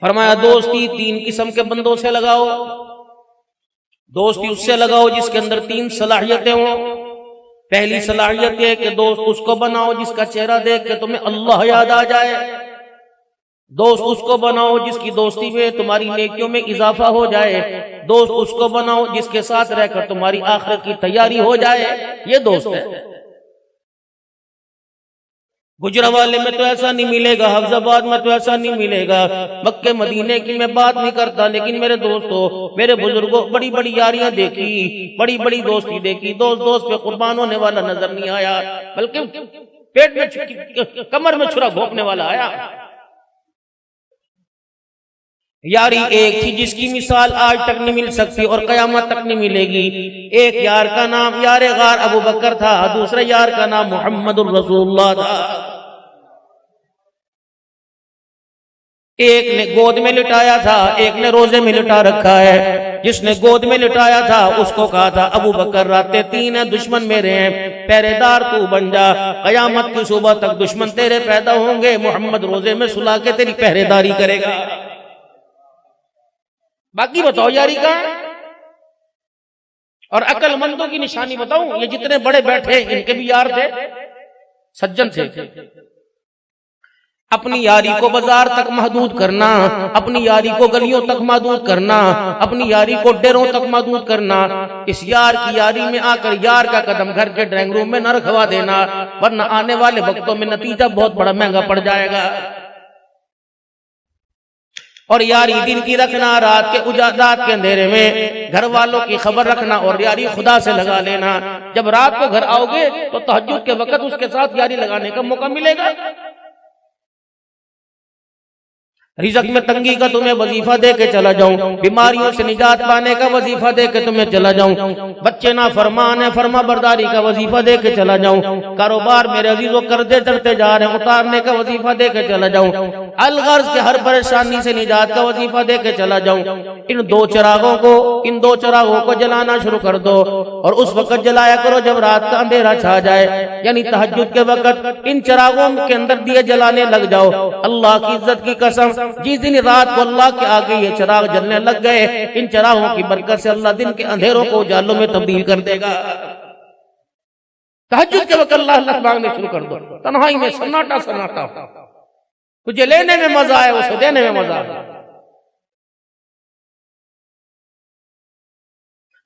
फरमाया दोस्ती 3 किस्म के बंदों से लगाओ। दोस्ती उससे लगाओ जिसके अंदर 3 सलाहियतें हों। पहली सलाहियत है कि दोस्त उसको बनाओ जिसका चेहरा देख के तुम्हें अल्लाह याद आ जाए। दोस्त उसको बनाओ जिसकी दोस्ती में तुम्हारी नेकियों में इजाफा हो जाए। दोस्त उसको बनाओ जिसके साथ रहकर तुम्हारी आखिरत की तैयारी हो जाए। ये दोस्त है। गुजरावाले में तो ऐसा नहीं मिलेगा, हफ्जाबाद में तो ऐसा नहीं मिलेगा, मक्के मदीने की मैं बात नहीं करता, लेकिन मेरे दोस्तों, मेरे बुजुर्गों, बड़ी बड़ी यारियां देखी, बड़ी बड़ी दोस्ती देखी। दोस्त दोस्त पे कुर्बान होने वाला नजर नहीं आया, बल्कि पेट में कमर में छुरा घोंपने वाला आया। यारी एक थी जिसकी मिसाल आज तक नहीं मिल सकती और कयामत तक नहीं मिलेगी। एक यार का नाम यारे गार अबू बकर था, दूसरे यार का नाम मुहम्मदुर रसूलुल्लाह था। एक ने गोद में लिटाया था, एक ने रोजे में लिटा रखा है। जिसने गोद में लिटाया था उसको कहा था अबू बकर रातें 3 हैं, दुश्मन मेरे हैं, पहरेदार तू बन जा, कयामत की सुबह तक दुश्मन तेरे पैदा होंगे, मोहम्मद रोजे में सुला के तेरी पहरेदारी करेगा। बाकी बताओ यारी का। और अक्लमंदों की निशानी बताऊं, ये जितने बड़े बैठे इनके भी यार थे, सज्जन थे। अपनी यारी को बाजार तक महदूद करना, अपनी यारी को गलियों तक महदूद करना, अपनी यारी को डेरों तक महदूद करना। इस यार की यारी में आकर यार का कदम घर के ड्राइंग रूम में न रखवा देना, वरना आने वाले वक्तों में नतीजा बहुत बड़ा महंगा पड़ जाएगा। और यारी दिन की रखना, रात के अंधेरे में घर वालों की खबर रखना, और यारी खुदा से लगा लेना। जब रात को घर आओगे तो तहज्जुद के वक्त उसके साथ यारी लगाने का मौका मिलेगा। रिज़्क़ में तंगी का तुम्हें वजीफा दे के चला जाऊं, बीमारियों से निजात पाने का वजीफा दे के तुम्हें चला जाऊं, बच्चे ना फरमान है फरमा बरदारी का वजीफा दे के चला जाऊं, कारोबार मेरे अजीजों कर्जे चढ़ते जा रहे हैं उतारने का वजीफा दे के चला जाऊं, अलगर्ज के हर परेशानी से निजात का वजीफा दे के चला जाऊं। इन दो चिरागों को जलाना शुरू कर दो, और उस वक्त जलाया करो जब रात का अंधेरा छा जाए, यानी तहज्जुद के वक्त इन चिरागों के अंदर दिए जलाने लग जाओ। अल्लाह की इज्जत की कसम, जिस दिन रात को अल्लाह के आगे ये चिराग जलने लग गए, इन चिरागों की बरकत से अल्लाह दिन के अंधेरों को उजालों में तब्दील कर देगा। तहज्जुद के वक्त अल्लाह अल्लाह मांगने शुरू कर दो, तन्हाई में सन्नाटा सन्नाटा, तुझे लेने में मजा आए उसे देने में मजा आए।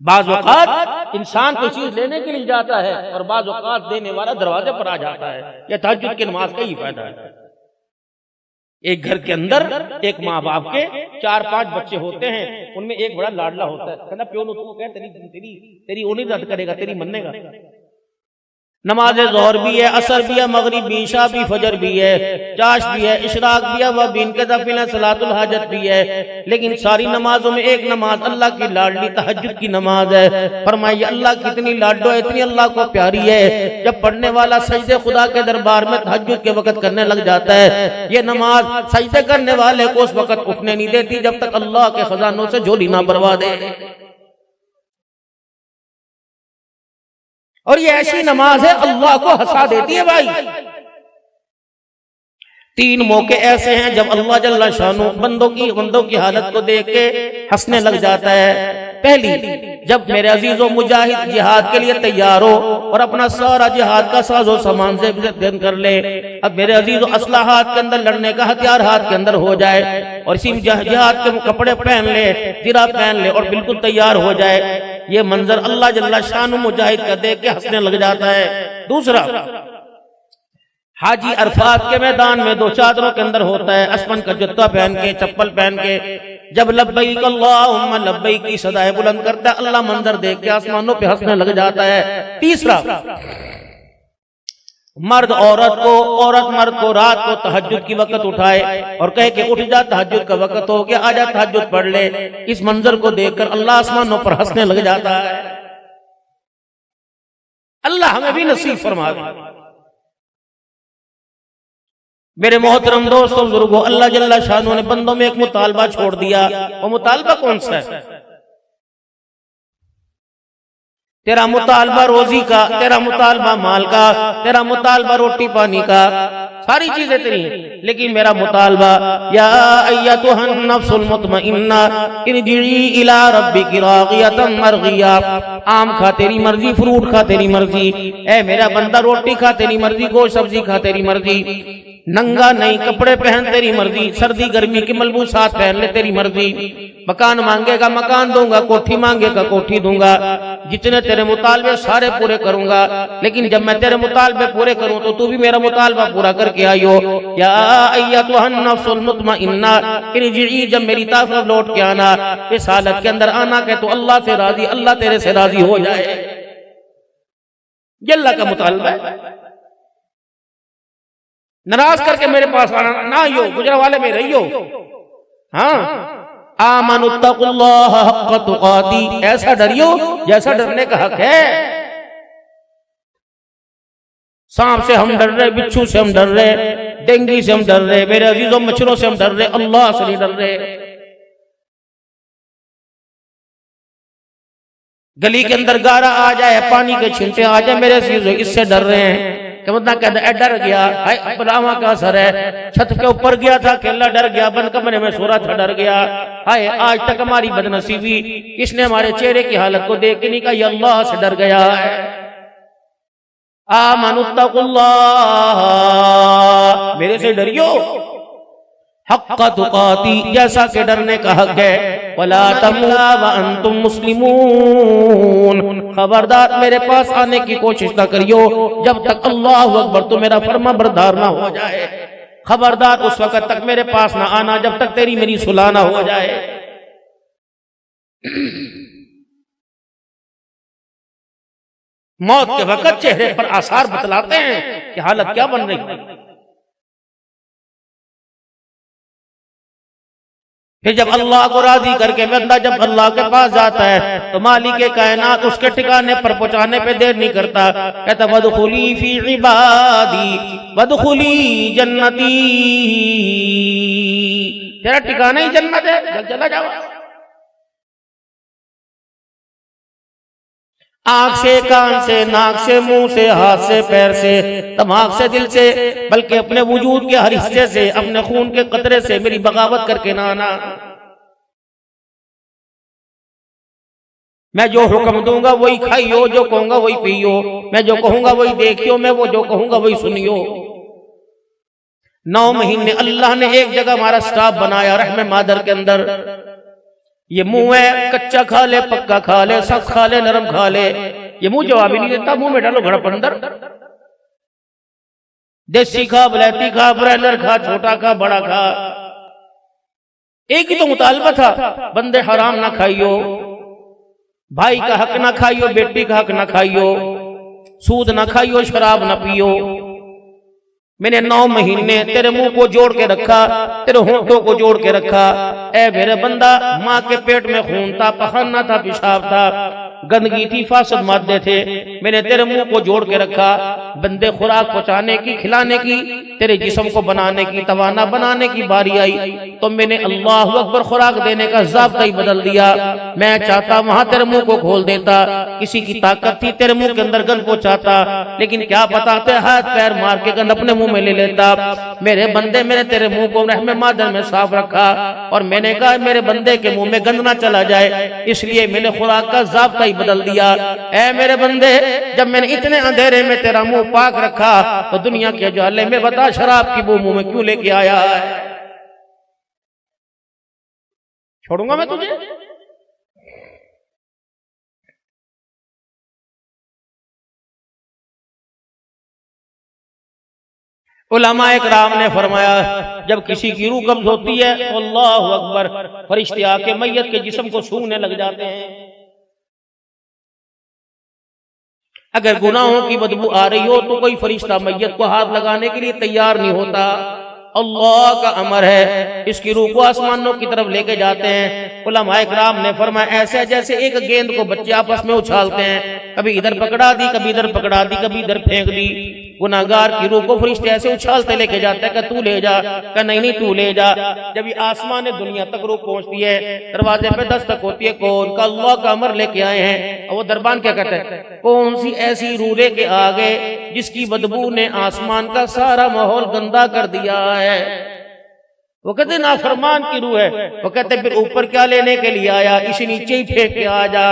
बाज़ औक़ात इंसान कोई चीज लेने के लिए जाता है और बाज़ औक़ात देने वाला दरवाजे पर आ जाता है। यह तहज्जुद की नमाज का ही फायदा है। एक घर के अंदर एक माँ बाप के 4-5 बच्चे होते हैं, उनमें एक बड़ा लाडला होता है, कहना प्यो नु तू कह तेरी उन्हीं रद्द करेगा, तेरी मन्नेगा। नमाज ज़ोहर भी है, असर भी है, मगरिब भी, इशा भी, फजर भी है, चाश भी है, इशराक भी है, वह बीन के दफिल सलातुल हाजत भी है। लेकिन सारी नमाजों में एक नमाज अल्लाह की लाडली तहज्जुद की नमाज है। फरमाइए अल्लाह कितनी लाडो है, इतनी अल्लाह को प्यारी है। जब पढ़ने वाला सजदे खुदा के दरबार में तहज्जुद के वक्त करने लग जाता है, ये नमाज सजदे करने वाले को उस वक्त उठने नहीं देती जब तक अल्लाह के खजानों से झोली ना भरवा दे। और ये ऐसी नमाज है अल्लाह को हंसा देती है भाई। 3 मौके ऐसे हैं जब अल्लाह जल्ला शानू बंदों की हालत को देख के हंसने लग जाता है। पहली, जब मेरे अजीजों मुजाहिद जिहाद के लिए तैयार हो और अपना सारा जिहाद का साजो सामान से कर ले। अब मेरे अजीजों असला हाथ के अंदर, लड़ने का हथियार हाथ के अंदर हो जाए, और इसी जिहाद के कपड़े पहन ले, तिरा पहन ले और बिल्कुल तैयार हो जाए। ये मंजर अल्लाह जल्ला शान मुजाहिद का देख के हंसने लग जाता है। दूसरा, हाजी अरफात के मैदान में 2 चादरों के अंदर होता है, असमन का जूता पहन के, चप्पल पहन के, जब लब्बैक अल्लाहुम्मा लब्बैक की सदाएं बुलंद करता है, अल्लाह मंजर देख के आसमानों पे हंसने लग जाता है। तीसरा, औरत मर्द को रात को तहज्जुद की वक्त उठाए और कहे कि उठ जा, तहज्जुद का वक्त हो गया, आजा तहज्जुद पढ़ ले। इस मंजर को देखकर अल्लाह आसमानों पर हंसने लग जाता है। अल्लाह हमें भी नसीब फरमाए। मेरे मोहतरम दोस्तों बुजुर्गों, अल्लाह जल्ला शानू ने बंदों में एक मुतालबा छोड़ दिया। वो मुतालबा कौन सा है? तेरा मुतालबा रोजी का, तेरा मुतालबा माल का, तेरा मुतालबा रोटी पानी का, सारी चीजें तेरी हैं। लेकिन मेरा मुतालबा या अय्यतुहन नफ्सुल मुतमइन्ना इरजिई इला रब्बिकी रागियतन मरगिया। आम खा तेरी मर्जी, फ्रूट खा तेरी मर्जी, ए मेरा बंदा रोटी खा तेरी मर्जी, गोश्त सब्जी खा तेरी मर्जी, नंगा नहीं कपड़े पहन तेरी मर्जी, सर्दी गर्मी के मलबूसात पहन ले तेरी मर्जी, मकान मांगेगा मकान दूंगा, कोठी मांगेगा कोठी दूंगा, जितने तेरे मुतालबे सारे पूरे करूंगा। लेकिन जब मैं तेरे मुतालबे पूरे करूं तो तू भी मेरा मुतालबा पूरा करके आयो। या अय्यतुहन नफ्सुल मुतमइन्ना इरजिई, जब मेरी तरफ लौट के आना, इस हालत के अंदर आना के तो अल्लाह से राजी, अल्लाह तेरे से राजी हो जाए। ये अल्लाह का मुतालबा है। नाराज करके मेरे पास आना ना आइयो, गुजरा वाले में रहियो। हाँ, आमनुत्तकुल्लाह हक्क तुकाती, ऐसा डरियो जैसा डरने का हक है। सांप से हम डर रहे, बिच्छू से हम डर रहे, डेंगू से हम डर रहे, मेरे अजीजों मच्छरों से हम डर रहे, अल्लाह से नहीं डर रहे। गली के अंदर गारा आ जाए, पानी के छींटे आ जाए, मेरे अजीजों इससे डर रहे हैं। कि बंदा कहता डर गया, हाय परावा का असर है, छत के ऊपर गया था अकेला डर गया, बंद कमरे में सो रहा था डर गया, हाय आज तक हमारी बदनसीबी, किसने हमारे चेहरे की हालत को देख के नहीं कहा ये अल्लाह से डर गया है। आमनुत्तकुल्लाह, मेरे से डरियो, हक्क तुकाती, जैसा के डरने का हक है। वला तमुना व अंतुम मुस्लिमून, खबरदार मेरे पास आने की कोशिश ना करियो जब तक अल्लाहु अकबर तो मेरा फर्मा बरदार ना हो जाए। खबरदार उस वक्त तक मेरे पास ना आना जब तक तेरी मेरी सुलह ना हो जाए। मौत के वक्त चेहरे पर आसार बतलाते हैं कि हालत क्या बन रही है। फिर जब अल्लाह को राजी करके बंदा जब अल्लाह के पास जाता है तो मालिक कायनात उसके ठिकाने पर पहुंचाने पे देर नहीं करता। कहता वदखुली फी इबादी वदखुली जन्नती, तेरा ठिकाना ही जन्नत है, जब चला जाओ। आंख से, कान से, नाक से, मुंह से, हाथ से, पैर से, दिमाग से, दिल से, बल्कि अपने वजूद के हर हिस्से से, अपने खून के कतरे से मेरी बगावत करके ना आना। मैं जो हुक्म दूंगा वही खाइयो, जो कहूंगा वही पियो, मैं जो कहूंगा वही देखियो, मैं वो जो कहूंगा वही सुनियो। 9 महीने अल्लाह ने एक जगह हमारा स्टाफ बनाया रहम मादर के अंदर। ये मुंह है, कच्चा खा ले, पक्का खा ले, सख्त खा ले, नरम खा ले, ये मुंह जवाब ही नहीं देता। मुंह में डालो घड़प अंदर। देसी खा, बलैती खा, ब्रायलर खा, छोटा खा, बड़ा खा, एक ही तो मुतालबा था, बंदे हराम ना खाइयो, भाई का हक ना खाइयो, बेटी का हक ना खाइयो, सूद ना खाइयो, शराब ना पियो। मैंने 9 महीने तेरे मुंह को जोड़ के रखा, तेरे होंठों को जोड़ के रखा। ए मेरे बंदा, माँ के पेट में खून था, पखाना था, पेशाब था, गंदगी थी, फासद मादे थे, मैंने तेरे मुंह को जोड़ के रखा। बंदे खुराक पहुंचाने की, खिलाने की, तेरे जिस्म को बनाने की, तवाना बनाने की बारी आई तो मैंने अल्लाहु अकबर खुराक देने का ज़ाब्ता ही बदल दिया। मैं चाहता वहां तेरे मुंह को खोल देता, किसी की ताकत थी तेरे मुंह के अंदर गंद पहुंचाता, लेकिन क्या बताते हाथ पैर मार के गंद अपने मुंह में ले लेता। मेरे बंदे, मैंने तेरे मुंह को रहम मादर में साफ रखा और मैंने कहा मेरे बंदे के मुंह में गंद ना चला जाए, इसलिए मैंने खुराक का ज़ाब्ता ही बदल दिया। ऐ मेरे बंदे, जब मैंने इतने अंधेरे में तेरा मुंह पाक रखा तो दुनिया के उजाले में बता शराब की बू मुंह में क्यों लेके आया है? छोड़ूंगा मैं तुझे? उलमा इकराम ने फरमाया जब किसी की रूह कब्ज होती है तो अल्लाहु अकबर, फरिश्ते आके मैयत के जिस्म को सूंघने लग जाते हैं। अगर गुनाहों की बदबू आ रही हो तो कोई फरिश्ता मैयत को हाथ लगाने के लिए तैयार नहीं होता। अल्लाह का अमर है, इसकी रूह को आसमानों की तरफ लेके जाते हैं। उलमा इकराम ने फरमाया ऐसे जैसे एक गेंद को बच्चे आपस में उछालते हैं, कभी इधर पकड़ा दी, कभी इधर पकड़ा दी, कभी इधर फेंक दी, गुनाहगार की रूह को फरिश्ते ऐसे उछालते लेके जाते हैं कि तू ले जा, कि नहीं नहीं तू ले जा। जब ये आसमान दुनिया तक रूह पहुंचती है, दरवाजे पे दस्तक होती है, कौन का अल्लाह का अमर लेके आए हैं। और वो दरबान क्या कहते हैं, कौन सी ऐसी रूह लेके आ गए जिसकी बदबू ने आसमान का सारा माहौल गंदा कर दिया है। वो कहते नाफरमान की रूह है। वो कहते फिर ऊपर क्या लेने के लिए आया, इसे नीचे ही फेंक के आ जा।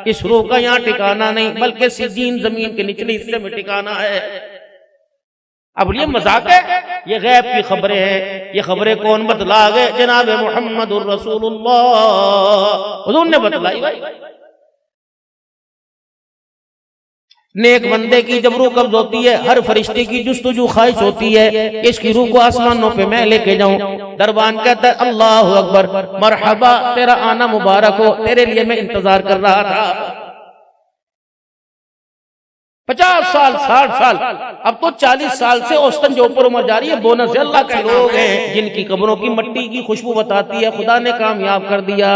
इस रूह का यहाँ ठिकाना नहीं, बल्कि सिजीन जमीन के निचले हिस्से में ठिकाना है। अब ये मजाक है, ये गैब की खबरें हैं। ये खबरें कौन बतला गए, जनाब मुहम्मदुर रसूलुल्लाह, हुजूर ने बतलाई। भाई नेक बंदे की जब रूह कब्ज होती है, हर फरिश्ते की जुस्तजू ख्वाहिश होती है इसकी रूह को आसमानों पे मैं लेके जाऊं। दरबान कहता है अल्लाह अकबर, मरहबा, तेरा आना मुबारक हो, तेरे लिए मैं इंतजार कर रहा था 50 साल 60 साल, अब तो 40 साल से औसतन जो ऊपर उम्र जा रही है, बोनस अल्लाह के लोग हैं जिनकी कब्रों की मिट्टी की खुशबू बताती है खुदा ने कामयाब कर दिया।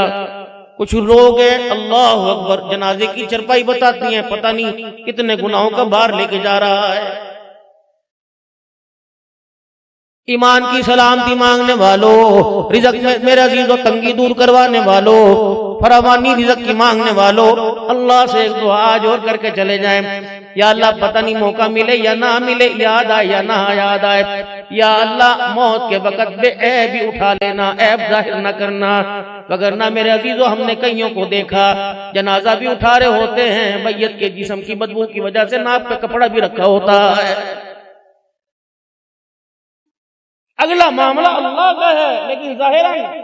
कुछ लोग हैं अल्लाह अकबर, जनाजे की चरपाई बताती हैं, पता नहीं कितने गुनाहों का भार लेके जा रहा है। ईमान की सलामती मांगने वालों, रिज़्क़ में मेरे अजीज़ों तंगी दूर करवाने वालों, फरावानी रिज़्क़ की मांगने वालों, अल्लाह से एक दुआ आज और करके चले जाएं। या अल्लाह पता नहीं मौका मिले या ना मिले, याद आए या ना याद आए, या अल्लाह मौत के वक़्त बेऐब भी उठा लेना, ऐब जाहिर न करना। वगरना मेरे अजीजों हमने कईयों को देखा जनाजा भी उठा रहे होते हैं, मैयत के जिस्म की बदबू की वजह से नाक पे कपड़ा भी रखा होता है। अगला मामला अल्लाह का है, लेकिन जाहिरन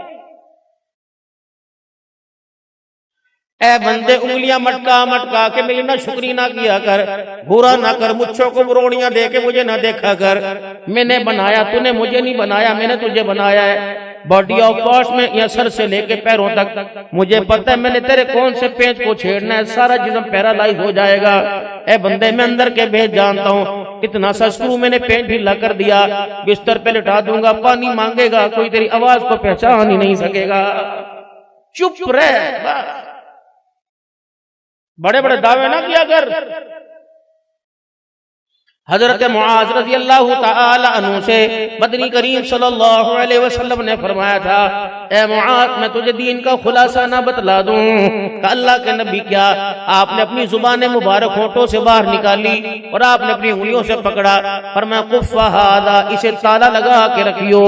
ऐ बंदे उंगलियां मटका मटका के मेरी ना शुक्री ना किया कर, बुरा ना कर, मुझको को बुरोड़ियां दे के मुझे ना देखा कर। मैंने बनाया, तूने मुझे नहीं बनाया, मैंने तुझे बनाया है। बॉडी ऑफ कॉस्ट में या सर से लेके पैरों तक मुझे पता है मैंने तेरे कौन से पेज को छेड़ना है, सारा जिस्म पैरालाइज हो जाएगा। ए बंदे मैं अंदर के भेद जानता हूँ, इतना सा स्क्रू मैंने पेट ढीला कर दिया, बिस्तर पे लिटा दूंगा, पानी मांगेगा कोई तेरी आवाज को पहचान ही नहीं सकेगा। चुप रह, बड़े बड़े दावे ना किया कर। हजरत मुआज रज़ी अल्लाह तआला अन्हु से मदनी करीम सल्लल्लाहु अलैहि वसल्लम ने फरमाया था, ए मुआज मैं तुझे दीन का खुलासा ना बतला दूं? अल्लाह के नबी क्या, आपने अपनी जुबान मुबारक होठों से बाहर निकाली और आपने अपनी उंगलियों से पकड़ा, फरमाया कुफ़्फ़ा हादा, इसे ताला लगा के रखियो।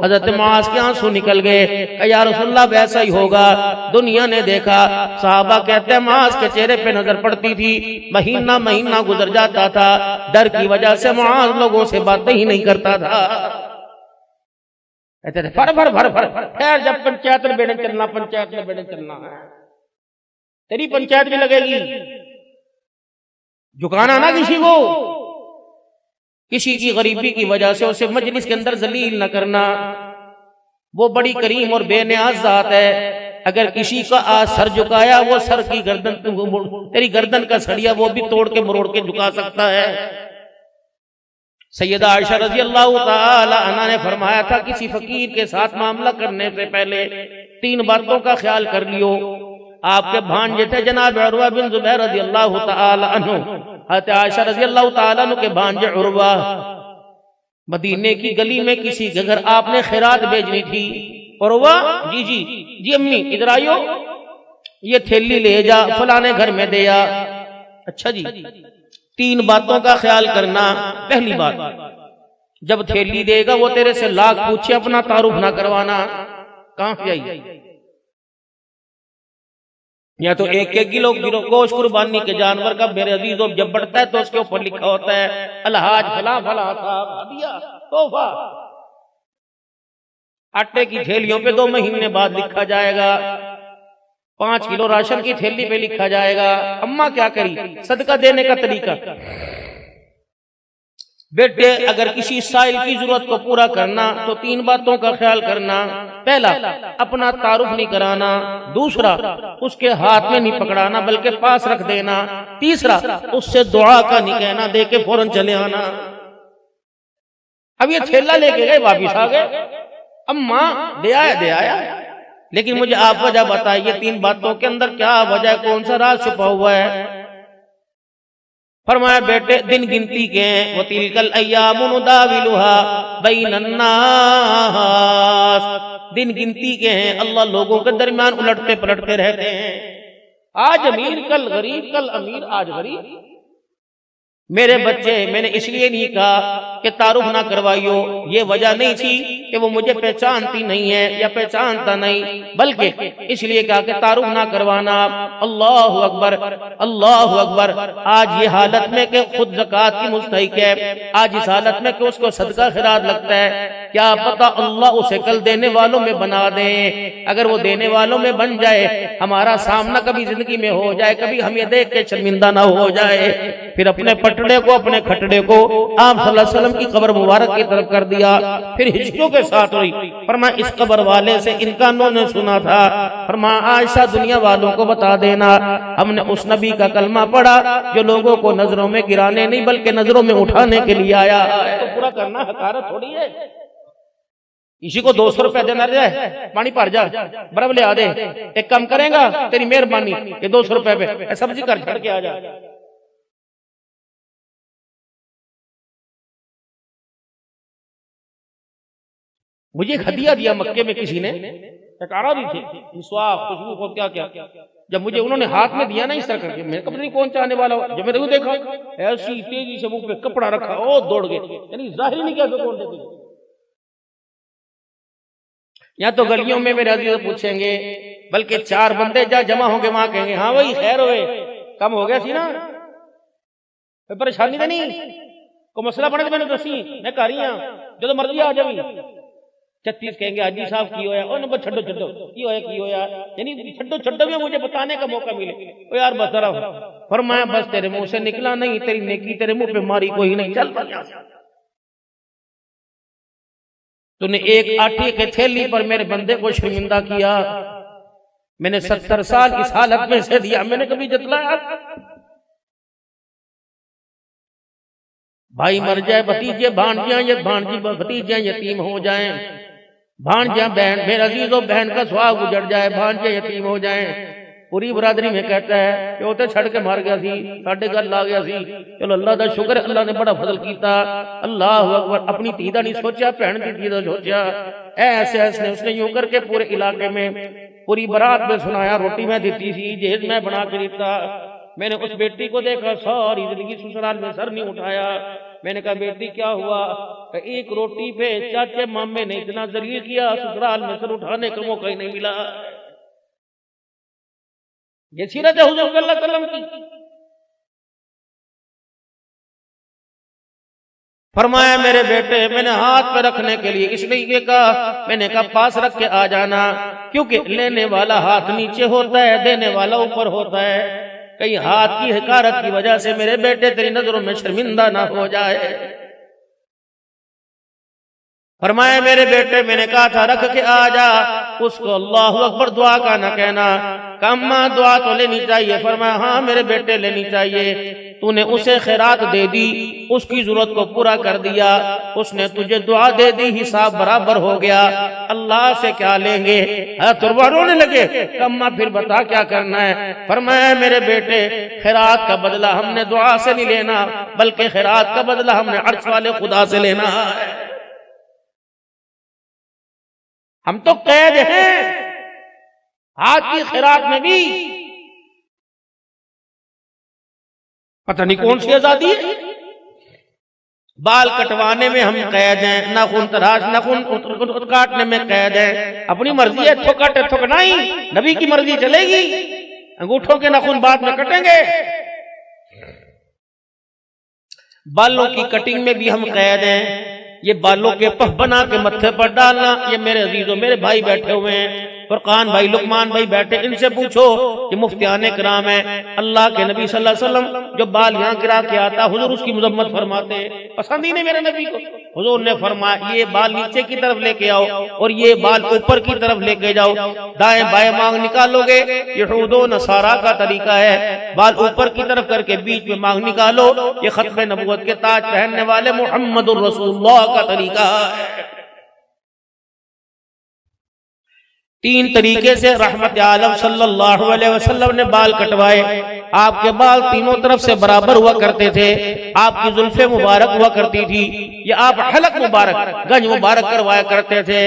हजरत मुआज के आंसू निकल गए, या रसूलल्लाह वैसा ही होगा, दुनिया ने देखा। सहाबा कहते हैं मुआज के चेहरे पे नजर पड़ती थी, महीना महीना गुजर जाता था, डर की वजह से मुआज लोगों से बातें ही नहीं करता था। कहते थे फर फर फर फर, खैर जब पंचायत में बैठे चलना, पंचायत में बैठे चलना है, तेरी पंचायत भी लगेगी। झुकाना ना किसी को, किसी की गरीबी की वजह से उसे मजलिस के अंदर जलील न करना। वो बड़ी करीम और बेनियाज जात है, अगर किसी का आज सर झुकाया, वो सर की गर्दन, तेरी गर्दन का सरिया वो भी तोड़ के मरोड़ के झुका सकता है। सैयदा आयशा रज़ी अल्लाह तआला अन्हा ने फरमाया था, किसी फकीर के साथ मामला करने से पहले 3 बातों का ख्याल कर लियो। आपके भांजे थे जनाब उरवा बिन जुबैर रज़ी अल्लाह तआला अन्हु, हज़रत आयशा रज़ी अल्लाह तआला अन्हु के भांजे उरवा, मदीने की गली में किसी के घर आपने खैरात भेजनी थी। उरवा जी जी जी अम्मी इधर आइयो, ये थैली ले जा, फलाने घर में दे आ। अच्छा जी, 3 बातों का ख्याल करना। पहली बात, जब थैली देगा वो तेरे से लाख पूछे, अपना तारुफ ना करवाना। कहां से आई, या तो 1-1 किलो गोश्त कुर्बानी के जानवर का मेरे अजीजों जब बढ़ता है तो उसके ऊपर लिखा होता है अलहाज फला फला साहब हदिया तोहफा। आटे की थैलियों पे 2 महीने बाद लिखा जाएगा, 5 किलो राशन की थैली पे लिखा जाएगा। अम्मा क्या करी, सदका देने का तरीका, बेटे अगर किसी साइल की जरूरत को पूरा करना तो 3 बातों का ख्याल करना। पहला, अपना तारुफ नहीं कराना। दूसरा, उसके हाथ में नहीं पकड़ाना बल्कि पास रख देना। तीसरा, उससे दुआ का नहीं कहना, दे के फौरन चले आना। अब ये थैला लेके गए, वापिस आ गए, अम्मा दे आया, लेकिन मुझे आप वजह बताइए 3 बातों के अंदर क्या वजह, कौन सा राज छुपा हुआ है? फरमाया बेटे दिन गिनती के हैं, वो तिलकल अय्यामु नुदाविलुहा बैनन्नास, दिन गिनती के हैं, अल्लाह लोगों के दरमियान उलटते पलटते रहते हैं। आज अमीर कल गरीब, कल अमीर आज गरीब। मेरे बच्चे मैंने इसलिए नहीं कहा कि तारुफ ना करवाइयो, ये वजह नहीं थी कि वो मुझे पहचानती नहीं है या पहचानता नहीं, बल्कि इसलिए कहा कि तारुफ ना करवाना। अल्लाह अकबर, अल्लाह अकबर। आज ये हालत में कि खुद ज़कात की मुस्तहिक है, आज इस हालत में कि उसको सदका खिरात लगता है, क्या पता अल्लाह उसे कल देने वालों में बना दे। अगर वो देने वालों में बन जाए, हमारा सामना कभी जिंदगी में हो जाए, कभी हम ये देख के शर्मिंदा ना हो जाए, फिर अपने पटड़े को, अपने खटड़े को आप सल्लल्लाहु अलैहि वसल्लम की कब्र मुबारक की तरफ कर दिया, फिर हिचकियों के साथ हुई। फरमाया इस कब्र वाले से इनका उन्होंने सुना था, फरमाया आयशा दुनिया वालों को बता देना, हमने उस नबी का कलमा पढ़ा जो लोगों को नजरों में गिराने नहीं बल्कि नजरों में उठाने के लिए आया है। तो पूरा करना हकारत थोड़ी है। इसी को 200 रुपया देना जाए, पानी भर जा, बर्फ ले आ दे, एक काम करेगा तेरी मेहरबानी, ये 200 रुपए पे सब्जी कर छड़ के आ जा। मुझे एक हदिया दिया मक्के में किसी ने, टकारा भी थे, मिसवाक, खुशबू को क्या क्या। जब मुझे उन्होंने हाथ में दिया ना इस तरह करके, मैंने कहा नहीं कौन चाहने वाला हो, जब मैंने देखा ऐसी तेजी से मुंह पे कपड़ा रखा, ओ दौड़ गए, यानी जाहिर नहीं किया कौन देते। या तो गलियों में मेरे अजीज पूछेंगे, बल्कि 4 बंदे जहाँ जमा होंगे वहां कहेंगे हाँ भाई खैर होए, कम हो गया सी ना, परेशानी तो नहीं, को मसला बने तो मैंने दसी, मैं कर रही हूं जो मर्जी आ जावी। 36 कहेंगे हाजी साहब की होया, ओ नंबर छड्डो छड्डो की होया, यानी छड्डो छड्डो में मुझे बताने का मौका मिले। ओ यार बस जरा, फरमाया बस तेरे मुंह से निकला नहीं, तेरी नेकी तेरे मुंह पे मारी कोई नहीं, चल तूने एक आटे के थैली पर मेरे बंदे को शर्मिंदा किया, मैंने 70 साल इस हालत में से दिया, मैंने कभी जतलाया। भाई मर जाए, भतीजे भांजियां ये भांजी भतीजियां यतीम हो जाएं, भांजियां बहन मेरे अजीजों बहन का सुहाग उजड़ जाए, भांजे यतीम हो जाएं, पूरी बरादरी में कहता है प्यो तो छड़ के मार गया सी, साडे गल आ गया सी, चलो अल्लाह का शुक्र है, अल्लाह ने बड़ा फजल किया। अल्लाह अकबर। अपनी धी दा नहीं सोचा, भैन की धी दा सोचा। ऐसे ऐसे उसने यूं करके पूरे इलाके में पूरी बारात में सुनाया, रोटी मैं दी थी, जेज मैं बना के दिता। मैंने उस बेटी को देखा, सारी जिंदगी ससुराल में सर नहीं उठाया। मैंने कहा बेटी क्या हुआ, एक रोटी पे चाचे मामे ने इतना जलील किया, ससुराल में सर उठाने का मौका ही नहीं मिला। ये सीरत है हुजूर सल्लल्लाहु अलैहि वसल्लम की। फरमाया मेरे बेटे, मैंने हाथ पे रखने के लिए इसलिए कहा, मैंने कहा पास रख के आ जाना, क्योंकि लेने वाला हाथ नीचे होता है, देने वाला ऊपर होता है। कहीं हाथ की हकारत की वजह से मेरे बेटे तेरी नजरों में शर्मिंदा ना हो जाए। फरमाया मेरे बेटे, मैंने कहा था रख के आ जा, उसको अल्लाह अकबर दुआ का ना कहना, कम्मा दुआ तो लेनी चाहिए। फरमाया हाँ मेरे बेटे लेनी चाहिए, तूने उसे खैरात दे दी, उसकी जरूरत को पूरा कर दिया, उसने तुझे दुआ दे दी, हिसाब बराबर हो गया, अल्लाह से क्या लेंगे। तुरबा रोने लगे, कम्मा फिर बता क्या करना है। फरमाया मेरे बेटे, खैरात का बदला हमने दुआ से नहीं लेना, बल्कि खैरात का बदला हमने अर्श वाले खुदा से लेना है। हम तो कैद हैं हाथ की खैरात में भी, पता नहीं कौन सी आजादी है। बाल कटवाने में हम कैद हैं, नाखून तराश नाखून काटने में कैद हैं। अपनी मर्जी है, थो काटे थो नहीं, नबी की मर्जी चलेगी। अंगूठों के नाखून बाद में कटेंगे। बालों की कटिंग में भी हम कैद हैं। ये बालों के पफ बना के मत्थे पर डालना, ये मेरे अजीजों मेरे भाई बैठे हुए हैं, फुरकान भाई लुकमान भाई बैठे, इनसे पूछो कि मुफ्तियाने कराम है, अल्लाह के नबी सल्लल्लाहु अलैहि वसल्लम जो बाल यहाँ गिरा के आता हुजूर उसकी मुजम्मत फरमाते, पसंद ही नहीं मेरे नबी को। हुजूर ने फरमाया ये बाल नीचे की तरफ लेके आओ और ये बाल ऊपर की तरफ लेके जाओ, दाएं बाएं मांग निकालोगे, यहूदो नसारा का तरीका है, बाल ऊपर की तरफ करके बीच में मांग निकालो, ये खत्म नबूवत के ताज पहनने वाले मुहम्मदुर रसूलुल्लाह का तरीका है। तीन तरीके से रहमत आलम सल्लल्लाहु अलैहि वसल्लम ने बाल कटवाए। आपके बाल तीनों तरफ से बराबर हुआ करते थे, आपकी जुल्फे मुबारक हुआ करती थी, ये आप हलक मुबारक गंज मुबारक करवाया करते थे।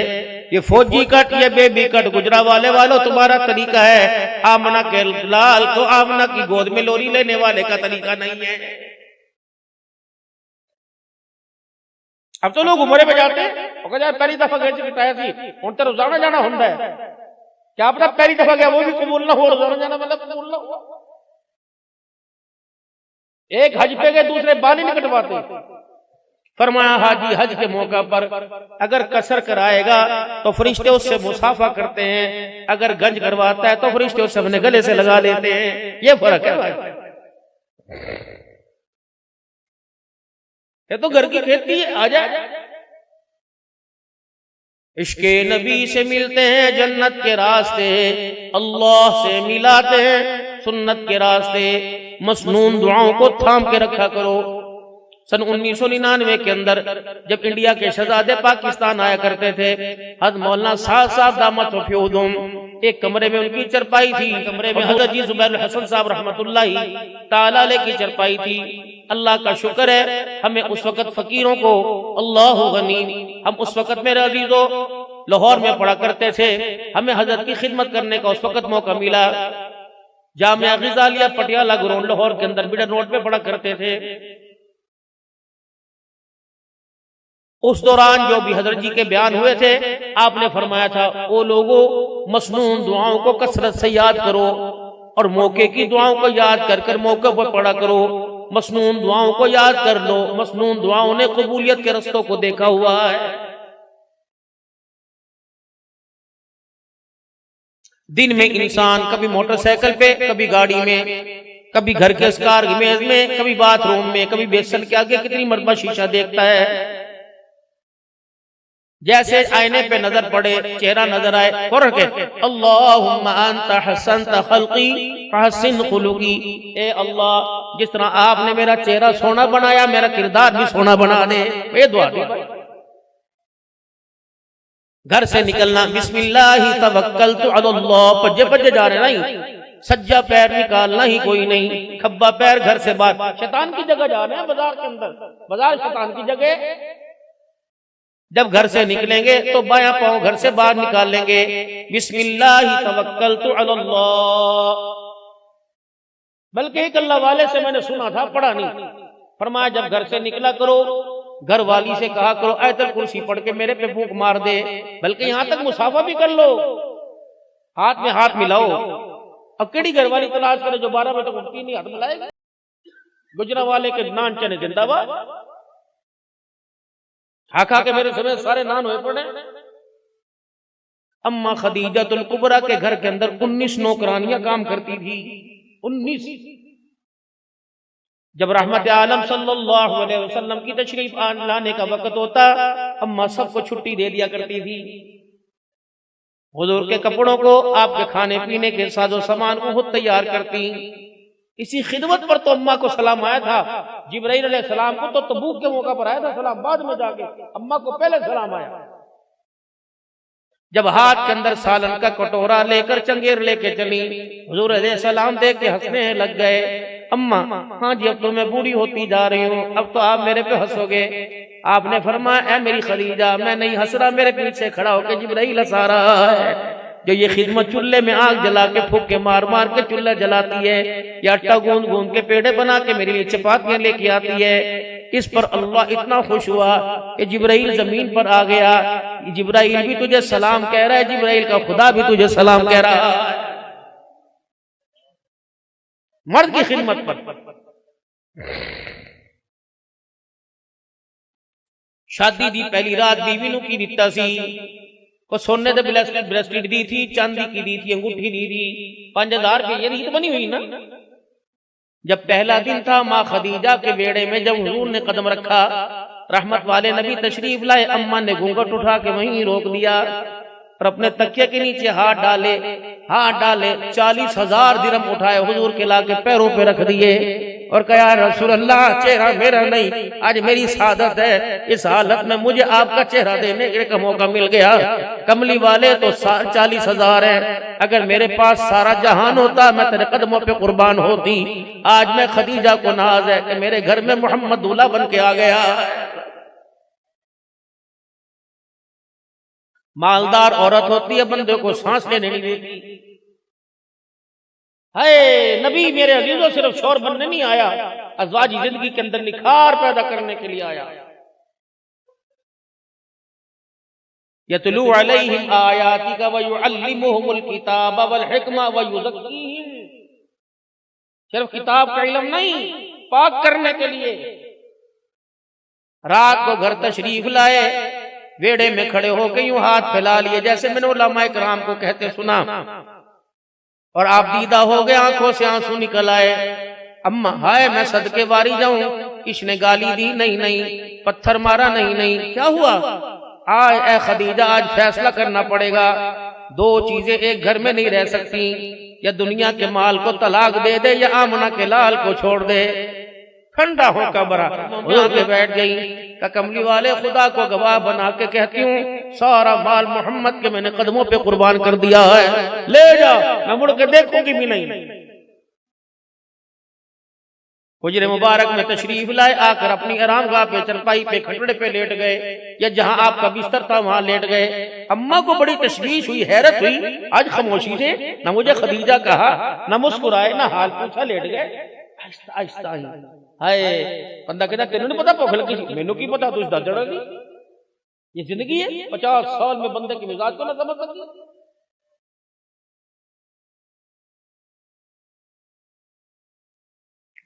ये फौजी कट, ये बेबी कट गुजरा वालों तुम्हारा तरीका है, आमना के लाल को आमना की गोद में लोरी लेने वाले का तरीका नहीं है। अब तो लोग उम्र में जाते हैं पहली दफा गए कटाया थी हूं तो रोजाना जाना होता है, क्या पता पहली दफा गया वो भी कबूल ना हो, रोजाना जाना मतलब कबूल ना हुआ। एक हज पे गए दूसरे बाल ही नहीं कटवाते। फरमाया हाजी हज के मौका पर अगर कसर कराएगा तो फरिश्ते उससे मुसाफा करते हैं, अगर गंज करवाता है तो फरिश्ते उससे अपने गले से लगा लेते हैं। ये फर्क है भाई, ये तो घर की खेती है। आ जाए इश्के नबी से मिलते हैं जन्नत के रास्ते, अल्लाह से मिलाते हैं सुन्नत के रास्ते, मसनून दुआओं को थाम के रखा करो। सन 1999 के अंदर जब इंडिया के शहजादे पाकिस्तान आया करते थे, हज़रत मौलाना साहब दामत वफ़ीउदुम, एक कमरे में उनकी चरपाई थी, कमरे में हज़रत जी ज़ुबैर हसन साहब रहमतुल्लाहि ताला अलैह की चरपाई थी। अल्लाह का शुक्र है हमें उस वक्त फकीरों को अल्लाहु गनी, हम उस वक्त मेरे अजीजों लाहौर में पढ़ा करते थे, हमें हजरत की खिदमत करने का उस वक्त मौका मिला। जामिया ग़ज़ालिया पटियाला ग्राउंड लाहौर के अंदर बिडर रोड पे पढ़ा करते थे। उस दौरान जो भी हजरत जी के बयान हुए थे, आपने फरमाया था ओ लोगों मसनून दुआओं को कसरत से याद करो और मौके की दुआओं को याद कर कर मौके पर पढ़ा करो। मसनून दुआओं को याद कर लो, मसनून दुआओं ने कबूलियत के रस्तों को देखा हुआ है। दिन में इंसान कभी मोटरसाइकिल पे, कभी गाड़ी में, कभी घर के स्कार मेज में, कभी बाथरूम में, कभी बेसन के आगे कितनी मरतबा शीशा देखता है। जैसे आईने पे नजर पड़े, चेहरा नजर आए, फौरन के अल्लाहुम्मा अंता हसनत खल्की फहसिन खुलुकी, ए अल्लाह जिस तरह आपने मेरा चेहरा सोना बनाया, मेरा किरदार भी सोना बना दे। ये दुआ दी। घर से निकलना बिस्मिल्लाहि तवक्कलतु अलल्लाह, पज्जे पज्जे जा रहे नहीं, सज्जा पैर निकालना ही कोई नहीं, खब्बा पैर घर से बाहर। शैतान की जगह जा रहे हैं, बाजार के अंदर, बाजार शैतान की जगह। जब घर से निकलेंगे तो बायां पांव घर से बाहर निकाल लेंगे, बिस्मिल्लाहि तवक्कलतु अलल्लाह। बल्कि एक अल्लाह वाले से मैंने सुना था, पढ़ा नहीं, फरमाया जब घर से निकला करो घर वाली से कहा करो आयतल कुर्सी पढ़ के मेरे पे फूंक मार दे, बल्कि यहां तक मुसाफा भी कर लो, हाथ में हाथ मिलाओ। अब केड़ी घर वाली तलाश करे जो 12 बजे तक उठती नहीं, हाथ मिलाएगा। गुजरा वाले के नान चने जिंदाबाद, खा के मेरे समय सारे नान हुए पड़े। अम्मा खदीजतुल कुबरा के घर के अंदर 19 नौकरानियां काम करती थी, 19। जब रहमत आलम सल्लल्लाहु अलैहि वसल्लम की तशरीफ लाने का वक्त होता, अम्मा सबको छुट्टी दे दिया करती थी। हुजूर के कपड़ों को, आपके खाने पीने के साजो सामान को खुद तैयार करती। इसी खिदमत पर तो अम्मा को सलाम आया था। जिब्राइल अलैहिस्सलाम को तो तबूक के मौका पर आया था सलाम, बाद में जाके अम्मा को पहले सलाम आया। जब हाथ के अंदर सालन का कटोरा लेकर चंगेर लेके चली, हुजूर अलैहिस्सलाम देख के हंसने लग गए। अम्मा, हाँ जी अब तो मैं बूढ़ी होती जा रही हूँ, अब तो आप मेरे पे हंसोगे। आपने फरमाया, ऐ मेरी खदीजा मैं नहीं हंस रहा, मेरे पीछे खड़ा होकर जिब्राइल हंसा रहा है। जो ये खिदमत चूल्हे में आग जला के फूके मार मार के चूल्हा जलाती है, या आटा गूंद गूंद के पेड़े बना के मेरे लिए चपातियां लेके आती है, इस पर अल्लाह इतना खुश हुआ कि जिब्राइल जमीन पर आ गया। जिब्राइल भी तुझे सलाम कह रहा है, जिब्राइल का खुदा भी तुझे सलाम कह रहा है। मर्द की खिदमत पर शादी दी पहली रात बीवी नू की दिता सी, को सोने दे ब्रेसलेट दी थी, चांदी की दी थी, अंगूठी दी थी, 5000 की ये रीत बनी हुई ना। जब पहला दिन था माँ खदीजा के बेड़े में, जब हुजूर ने कदम रखा, रहमत वाले नबी तशरीफ लाए, अम्मा ने घूंघट उठा के वहीं रोक दिया और अपने तकिए के नीचे हाथ डाले 40,000 दिरहम उठाए हुजूर के लाके पैरों पे रख दिए और कहा रसूल अल्लाह चेहरा मेरा नहीं, आज मेरी सादत है, इस हालत में मुझे आपका चेहरा देने का मौका मिल गया। कमली वाले तो 40,000 है, अगर मेरे पास सारा जहान होता मैं तेरे कदमों पे कुर्बान होती। आज मैं खदीजा को नाज है कि मेरे घर में मोहम्मद दूल्हा बन के आ गया। मालदार औरत होती है, बंदे को सांस लेने नहीं देती। है नबी मेरे अजीजों सिर्फ शोर बनने नहीं आया, अज़वाजी जिंदगी के अंदर निखार पैदा करने के लिए आया। यतलू अलैहिम आयातिका व युअल्लिमुहुमुल किताब वल हिकमा व युज़क्कीहिम। सिर्फ किताब का इल्म नहीं, पाक करने के लिए। रात को घर तशरीफ लाए, वेड़े में खड़े होकर यूं हाथ फैला लिए जैसे मैंने उलमाए कराम को कहते सुना, और आप दीदा हो गए, आंखों से आंसू निकल आए। अम्मा हाय मैं सदके वारी जाऊं, किसने गाली दी? नहीं नहीं। पत्थर मारा? नहीं नहीं। क्या हुआ? आज ए खदीजा आज फैसला करना पड़ेगा, दो चीजें एक घर में नहीं रह सकती, या दुनिया के माल को तलाक दे दे या आमना के लाल को छोड़ दे। ठंडा होकर बरा के बैठ गई। का कमली वाले खुदा को गवाह बना के कहती हूँ सारा माल मोहम्मद के मैंने कदमों पे कुर्बान कर दिया है, ले जा, मैं मुड़ के देखूंगी भी नहीं। हुजरे मुबारक में तशरीफ लाए, आकर अपनी आरामगाह पे चरपाई पे खटड़े पे लेट गए, या जहां आपका बिस्तर था वहां लेट गए। अम्मा को बड़ी तशवीश हुई, हैरत हुई, आज खामोशी से न मुझे खदीजा कहा, न मुस्कुराए, न हाल पूछा, लेट गए। आहिस्ता आहिस्ता हाय बंदा कहता तेनू नहीं पता भुख लगी, मैनू की पता, तुझ दस जड़ेगी। ये जिंदगी है, 50 साल में बंदे के मिजाज को ना समझ सकती।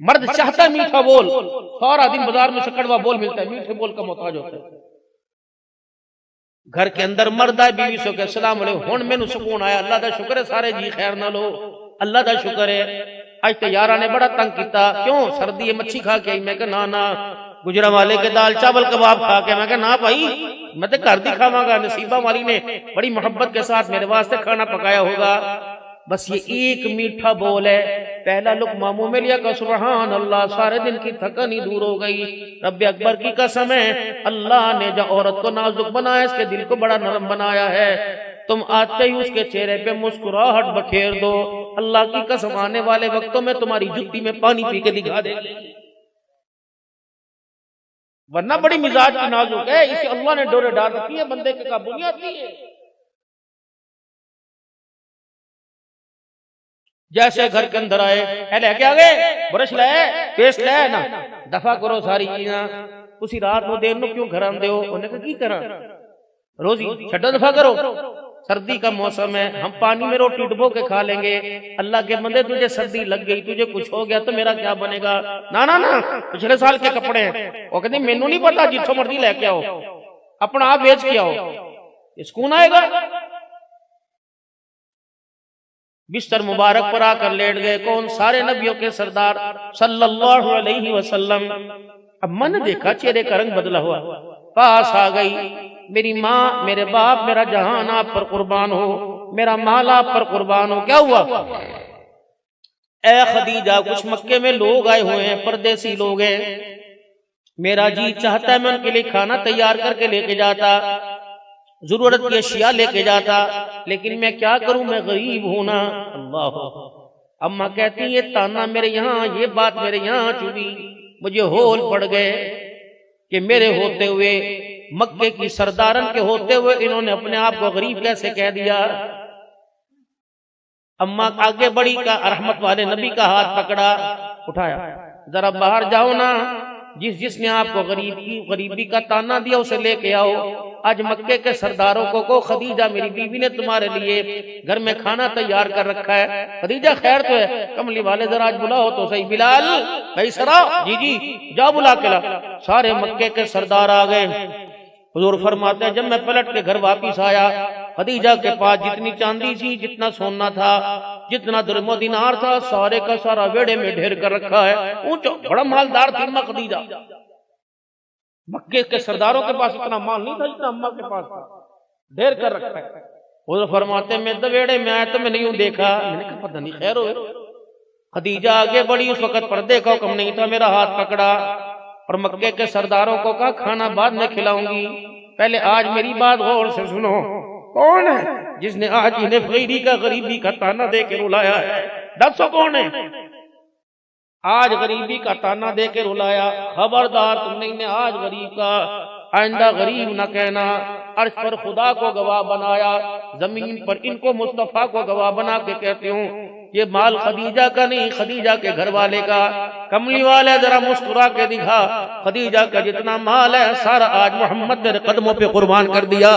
मर्द चाहता है मीठा बोल, सारा दिन बाजार में से कड़वा बोल मिलता है, मीठे बोल का मोहताज होता है। घर के अंदर मर्द है, बीवी सो के सलाम अलैकुम, हुण मैनू सुकून आया, अल्लाह दा शुक्र है, सारे जी खैर ना लो, अल्लाह दा शुक्र है। आज तो यारा ने बड़ा तंग किया, क्यों? सर्दी है, मच्छी खा के आई। मैं कहा ना, गुजरा वाले के दाल चावल कबाब खा के। मैं कहा ना भाई, मैं तो घर दी खावांगा। नसीबा वाली ने बड़ी मोहब्बत के साथ मेरे वास्ते खाना पकाया होगा। बस ये एक मीठा बोल है, पहला लुक़मा मुंह में लिया का सुबहान अल्लाह, सारे दिन की थकन ही दूर हो गई। रब्बे अकबर की कसम है, अल्लाह ने जो औरत को नाजुक बनाया, इसके दिल को बड़ा नरम बनाया है। तुम आते ही उसके चेहरे पे मुस्कुराहट बखेर दो, अल्लाह की कसम आने वाले वक्तों में तुम्हारी जुत्ती में पानी पी के दिखा दे। वरना बड़ी मिजाज की नाजुक है, इसे अल्लाह ने डोरे डाल रखी है, बंदे के काबू नहीं आती है। जैसे घर के अंदर आए, लेके आ गए, ब्रश लाए, पेस्ट लाए ना, दफा करो सारी चीजें। उसी रात को देर नु क्यों घर आंदे हो? उन्हें कहा की करा, रोजी छड्डो, दफा करो, सर्दी का मौसम है, हम पानी में रोटी डुबो के खा लेंगे। अल्लाह के बंदे तुझे सर्दी लग गई, तुझे कुछ हो गया तो मेरा क्या बनेगा? ना ना ना, पिछले साल के कपड़े हैं। वो कहते मैनू नहीं पता, जिथों मर्जी लेके आओ, अपना आप बेच के आओ, सुकून आएगा। बिस्तर मुबारक पर आकर लेट गए। कौन? सारे नबियों के सरदार सल्लल्लाहु अलैहि वसल्लम। अम्मा ने देखा चेहरे का रंग बदला हुआ, पास आ गई। मेरी माँ, मेरे बाप, मेरा जहान आप पर कुर्बान हो, मेरा माल आप पर कुर्बान हो। क्या हुआ? ए खदीजा, कुछ मक्के में लोग आए हुए हैं, परदेसी लोग हैं, मेरा जी चाहता है मैं उनके लिए खाना तैयार करके लेके जाता, जरूरत की अशिया लेके जाता, लेकिन मैं क्या करूं, मैं गरीब हूं ना। अल्लाह। अम्मा कहती ये ताना मेरे यहाँ, ये बात मेरे यहाँ चुभी, मुझे होल पड़ गए कि मेरे होते हुए, मक्के की सरदारन के होते हुए इन्होंने अपने आप को गरीब कैसे कह दिया। अम्मा आगे बढ़ी का रहमत वाले नबी का हाथ पकड़ा, उठाया, जरा बाहर जाओ ना, जिसने आपको गरीबी का ताना दिया उसे लेके आओ। आज मक्के के सरदारों को खदीजा मेरी बीवी ने तुम्हारे लिए घर में खाना तैयार कर रखा है। खदीजा खैर तो है, कमली वाले जरा आज बुलाओ तो सही। बिलाल भाई सरा, जी जी जाओ बुला के ला। सारे मक्के के सरदार आ गए। हुजूर फरमाते हैं जब मैं पलट के घर वापिस आया, खदीजा के पास जितनी चांदी थी, जितना सोना था, जितना दिरहम दिनार था, सारे का सारा वेड़े में ढेर कर रखा है। ऊंचा बड़ा मालदार थी अम्मा खदीजा। मक्के के सरदारों के पास इतना माल नहीं था जितना अम्मा के पास था, ढेर कर रखा है। हुजूर फरमाते मैं तो वेड़े में आया तो मैं नहीं देखा। मैंने कहा पता नहीं खैर हो, खदीजा आगे बढ़ी, उस वक्त पर्दे का हुक्म नहीं था, मेरा हाथ पकड़ा और मक्के के सरदारों को कहा खाना बाद में खिलाऊंगी, पहले आज मेरी बात गौर से सुनो। कौन है जिसने आज इन्हें फकीरी का गरीबी का ताना दे के रुलाया है? दसो कौन है आज गरीबी का ताना दे के रुलाया? खबरदार तुमने इन्हें आज गरीब का आइंदा गरीब न कहना। अर्श पर खुदा को गवाह बनाया, जमीन पर इनको मुस्तफा को गवाह बना के कहती हूँ ये माल खदीजा का नहीं, खदीजा के घर वाले का। कमली वाले जरा मुस्कुरा के दिखा, खदीजा का जितना माल है सारा आज मोहम्मद ने कदमों पे कुर्बान कर दिया।